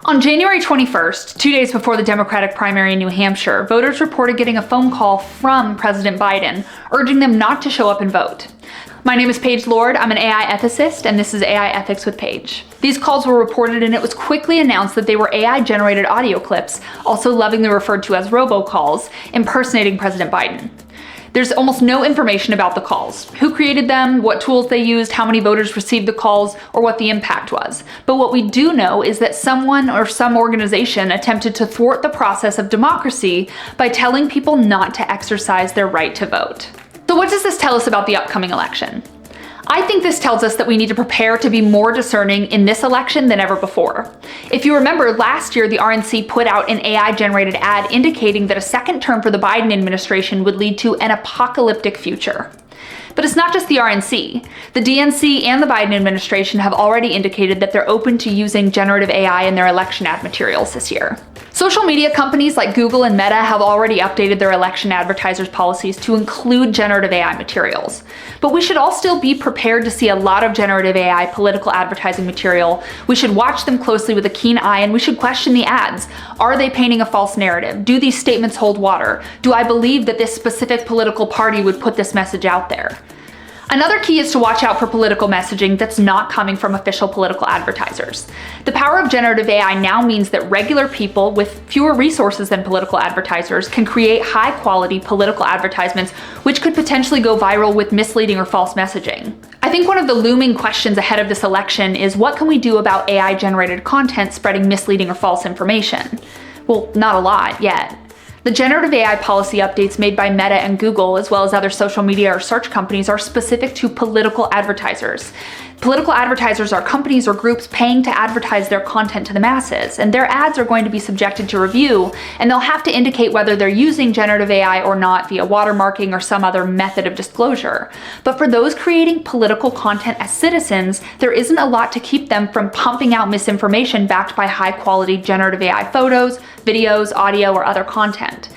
On January 21st, 2 days before the Democratic primary in New Hampshire, voters reported getting a phone call from President Biden urging them not to show up and vote. My name is Paige Lord, I'm an AI ethicist, and this is AI Ethics with Paige. These calls were reported and it was quickly announced that they were AI-generated audio clips, also lovingly referred to as robocalls, impersonating President Biden. There's almost no information about the calls, who created them, what tools they used, how many voters received the calls, or what the impact was. But what we do know is that someone or some organization attempted to thwart the process of democracy by telling people not to exercise their right to vote. So what does this tell us about the upcoming election? I think this tells us that we need to prepare to be more discerning in this election than ever before. If you remember, last year the RNC put out an AI-generated ad indicating that a second term for the Biden administration would lead to an apocalyptic future. But it's not just the RNC. The DNC and the Biden administration have already indicated that they're open to using generative AI in their election ad materials this year. Social media companies like Google and Meta have already updated their election advertisers' policies to include generative AI materials. But we should all still be prepared to see a lot of generative AI political advertising material. We should watch them closely with a keen eye, and we should question the ads. Are they painting a false narrative? Do these statements hold water? Do I believe that this specific political party would put this message out there? Another key is to watch out for political messaging that's not coming from official political advertisers. The power of generative AI now means that regular people with fewer resources than political advertisers can create high-quality political advertisements which could potentially go viral with misleading or false messaging. I think one of the looming questions ahead of this election is what can we do about AI-generated content spreading misleading or false information? Well, not a lot yet. The generative AI policy updates made by Meta and Google, as well as other social media or search companies, are specific to political advertisers. Political advertisers are companies or groups paying to advertise their content to the masses, and their ads are going to be subjected to review, and they'll have to indicate whether they're using generative AI or not via watermarking or some other method of disclosure. But for those creating political content as citizens, there isn't a lot to keep them from pumping out misinformation backed by high-quality generative AI photos, videos, audio, or other content.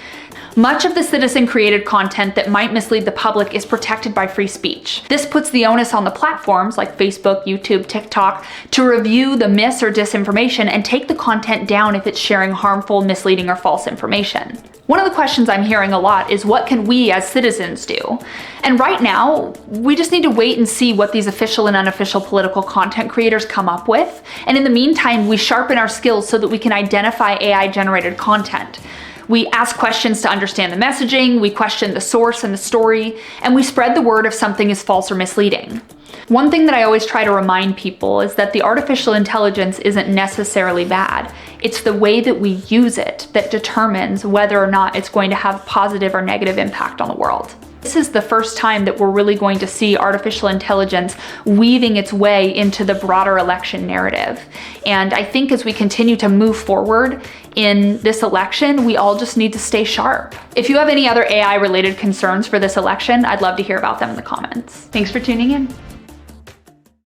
Much of the citizen-created content that might mislead the public is protected by free speech. This puts the onus on the platforms like Facebook, YouTube, TikTok to review the mis or disinformation and take the content down if it's sharing harmful, misleading, or false information. One of the questions I'm hearing a lot is what can we as citizens do? And right now, we just need to wait and see what these official and unofficial political content creators come up with. And in the meantime, we sharpen our skills so that we can identify AI-generated content. We ask questions to understand the messaging, we question the source and the story, and we spread the word if something is false or misleading. One thing that I always try to remind people is that the artificial intelligence isn't necessarily bad. It's the way that we use it that determines whether or not it's going to have positive or negative impact on the world. This is the first time that we're really going to see artificial intelligence weaving its way into the broader election narrative. And I think as we continue to move forward in this election, we all just need to stay sharp. If you have any other AI-related concerns for this election, I'd love to hear about them in the comments. Thanks for tuning in.